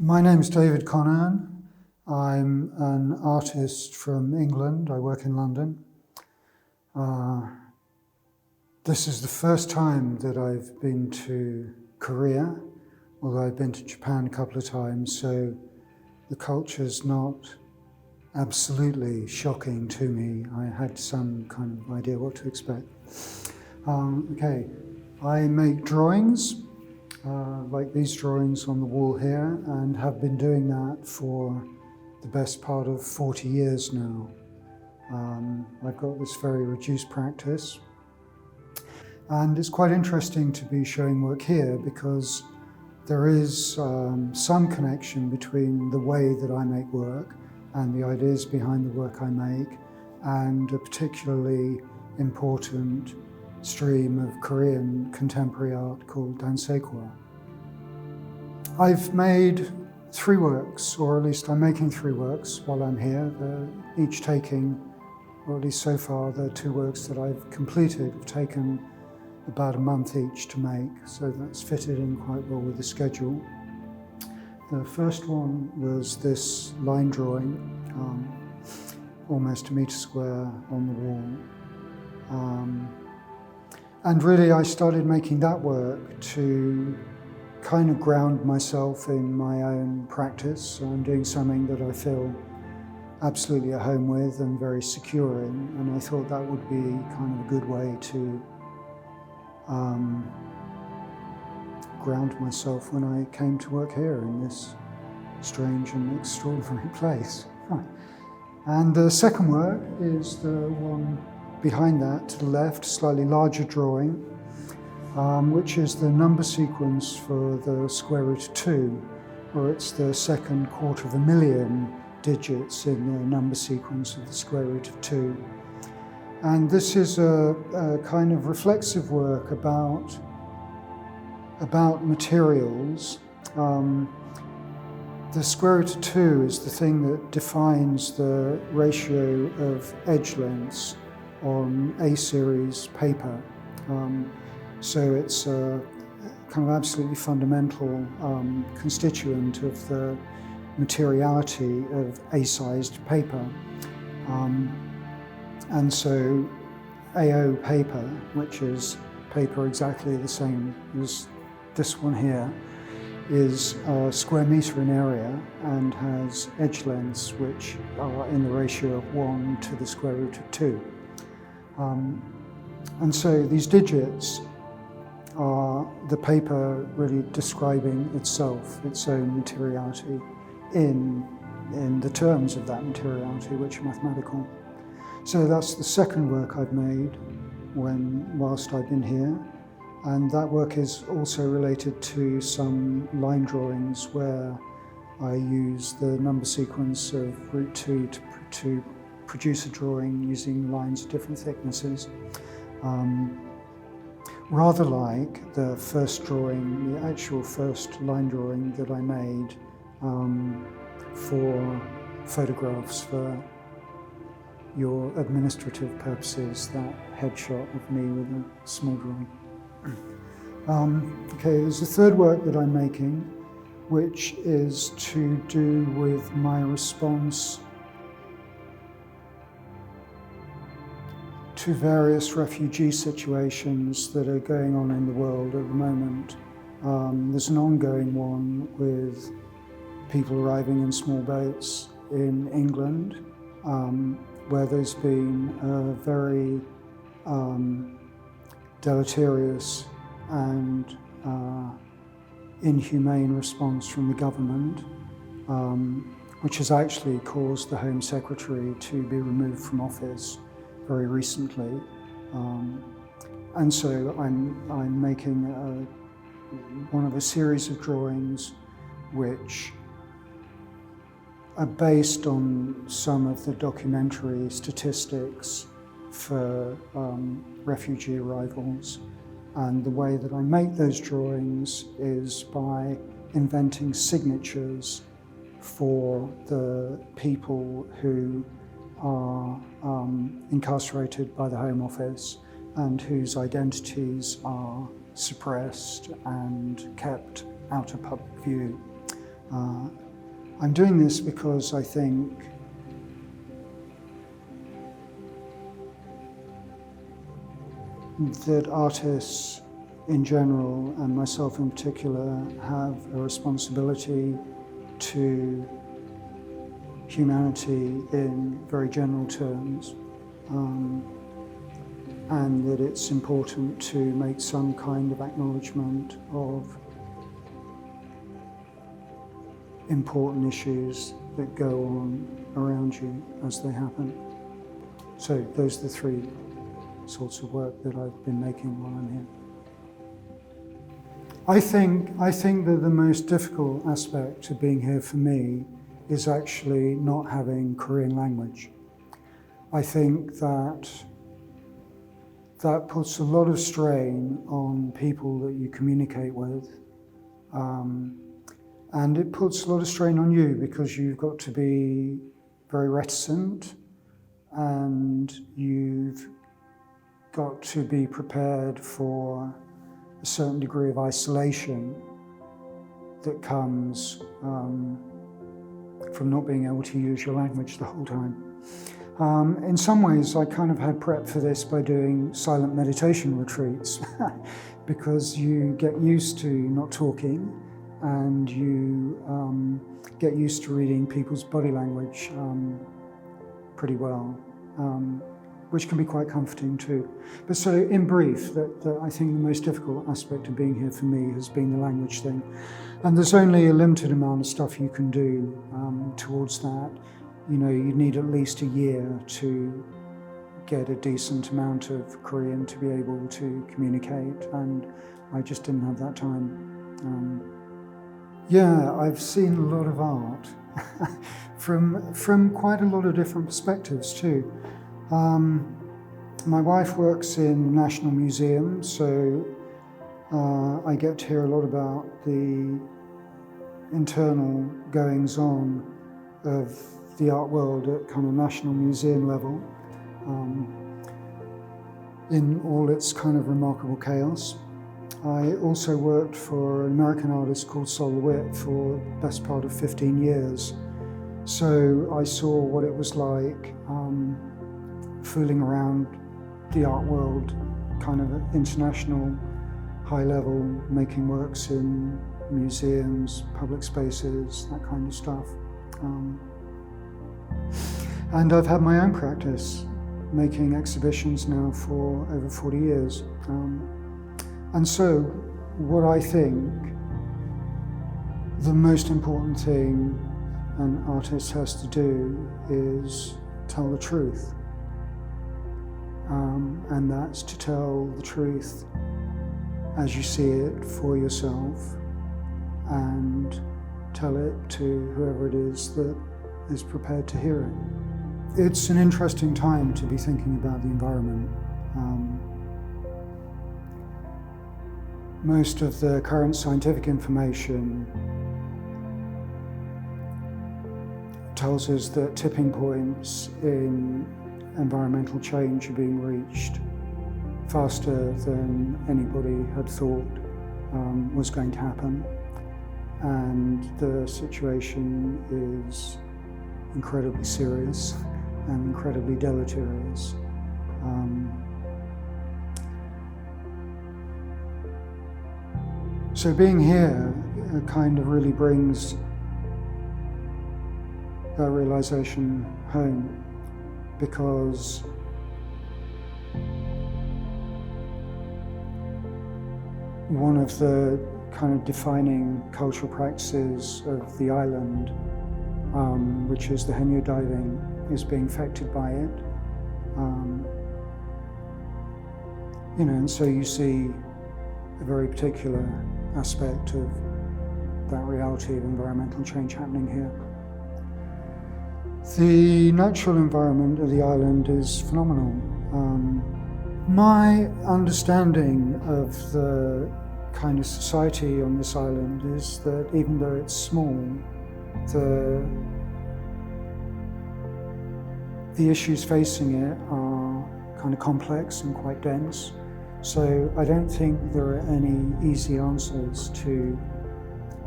My name's David Connearn. I'm an artist from England. I work in London. This is the first time that I've been to Korea, although I've been to Japan a couple of times, so the culture's not absolutely shocking to me. I had some kind of idea what to expect. Okay, I make drawings, like these drawings on the wall here, and have been doing that for the best part of 40 years now. I've got this very reduced practice. And it's quite interesting to be showing work here because there is some connection between the way that I make work and the ideas behind the work I make, and a particularly important stream of Korean contemporary art called dansekwa. I've made 3 works, or at least I'm making 3 works while I'm here. They're each taking, or at least so far, the 2 works that I've completed have taken about a month each to make, so that's fitted in quite well with the schedule. The first one was this line drawing, almost a metre square on the wall. And really I started making that work to kind of ground myself in my own practice. So I'm doing something that I feel absolutely at home with and very secure in, and I thought that would be kind of a good way to ground myself when I came to work here in this strange and extraordinary place. And the second work is the one behind that to the left, slightly larger drawing, which is the number sequence for the square root of 2, where it's the second quarter of a million digits in the number sequence of the square root of 2. And this is a kind of reflexive work about materials. The square root of 2 is the thing that defines the ratio of edge lengths on A-series paper. So it's a kind of absolutely fundamental constituent of the materiality of A-sized paper. And so AO paper, which is paper exactly the same as this one here, is a square metre in area and has edge lengths which are in the ratio of 1 to the square root of 2. And so these digits are the paper really describing itself, its own materiality, in the terms of that materiality, which are mathematical. So that's the second work I've made whilst I've been here. And that work is also related to some line drawings where I use the number sequence of root 2 to produce a drawing using lines of different thicknesses. Rather like the first drawing, the actual first line drawing that I made for photographs for your administrative purposes, that headshot of me with a small drawing. Okay, there's a third work that I'm making, which is to do with my response to various refugee situations that are going on in the world at the moment. There's an ongoing one with people arriving in small boats in England, where there's been a very deleterious and inhumane response from the government, which has actually caused the Home Secretary to be removed from office very recently. And so I'm making one of a series of drawings which are based on some of the documentary statistics for refugee arrivals. And the way that I make those drawings is by inventing signatures for the people who are incarcerated by the Home Office and whose identities are suppressed and kept out of public view. I'm doing this because I think that artists in general, and myself in particular, have a responsibility to humanity in very general terms, and that it's important to make some kind of acknowledgement of important issues that go on around you as they happen. So those are the three sorts of work that I've been making while I'm here. I think that the most difficult aspect of being here for me is actually not having Korean language. I think that puts a lot of strain on people that you communicate with, and it puts a lot of strain on you because you've got to be very reticent and you've got to be prepared for a certain degree of isolation that comes from not being able to use your language the whole time. In some ways, I kind of had prep for this by doing silent meditation retreats because you get used to not talking and you get used to reading people's body language pretty well, which can be quite comforting too. But so in brief, that I think the most difficult aspect of being here for me has been the language thing. And there's only a limited amount of stuff you can do towards that. You know, you need at least a year to get a decent amount of Korean to be able to communicate, and I just didn't have that time. Yeah, I've seen a lot of art from quite a lot of different perspectives too. My wife works in the National Museum, so I get to hear a lot about the internal goings-on of the art world at kind of National Museum level, in all its kind of remarkable chaos. I also worked for an American artist called Sol LeWitt for the best part of 15 years. So I saw what it was like fooling around the art world, kind of at international high level, making works in museums, public spaces, that kind of stuff. And I've had my own practice, making exhibitions now for over 40 years. And so what I think the most important thing an artist has to do is tell the truth. And that's to tell the truth as you see it for yourself and tell it to whoever it is that is prepared to hear it. It's an interesting time to be thinking about the environment. Most of the current scientific information tells us that tipping points in environmental change are being reached faster than anybody had thought was going to happen. And the situation is incredibly serious and incredibly deleterious. So being here kind of really brings that realization home, because one of the kind of defining cultural practices of the island, which is the henyo diving, is being affected by it. And so you see a very particular aspect of that reality of environmental change happening here. The natural environment of the island is phenomenal. My understanding of the kind of society on this island is that even though it's small, the issues facing it are kind of complex and quite dense. So I don't think there are any easy answers to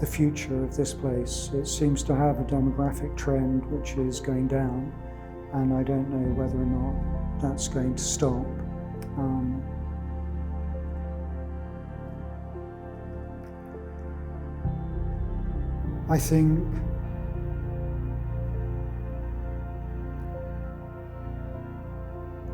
the future of this place. It seems to have a demographic trend which is going down, and I don't know whether or not that's going to stop.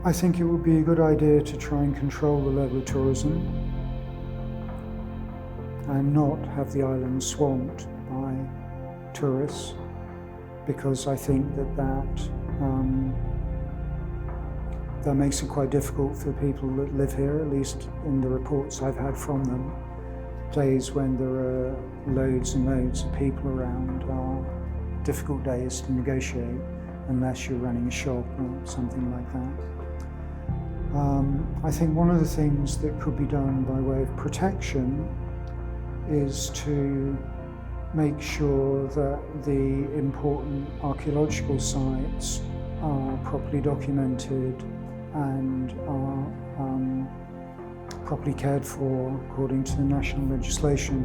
I think it would be a good idea to try and control the level of tourism and not have the island swamped by tourists, because I think that makes it quite difficult for people that live here, at least in the reports I've had from them. Days when there are loads and loads of people around are difficult days to negotiate unless you're running a shop or something like that. I think one of the things that could be done by way of protection is to make sure that the important archaeological sites are properly documented and are properly cared for according to the national legislation.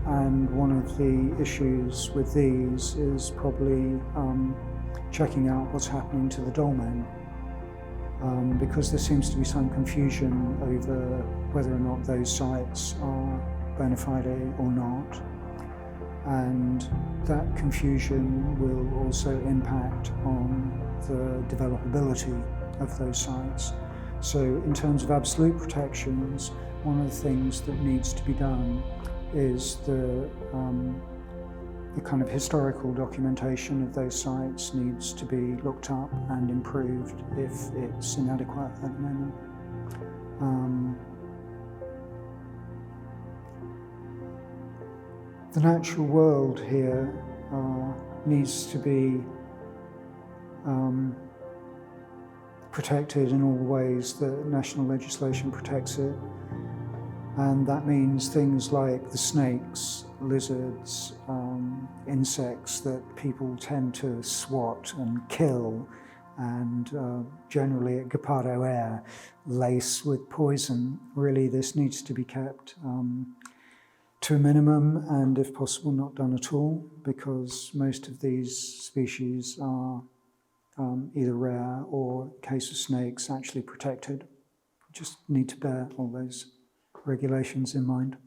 And one of the issues with these is probably checking out what's happening to the dolmen. Because there seems to be some confusion over whether or not those sites are bona fide or not. And that confusion will also impact on the developability of those sites. So in terms of absolute protections, one of the things that needs to be done is the kind of historical documentation of those sites needs to be looked up and improved if it's inadequate at the moment. The natural world here needs to be protected in all the ways that national legislation protects it. And that means things like the snakes, lizards, insects that people tend to swat and kill, and generally at AiR, lace with poison. Really, this needs to be kept to a minimum, and if possible not done at all, because most of these species are either rare or, in case of snakes, actually protected. Just need to bear all those regulations in mind.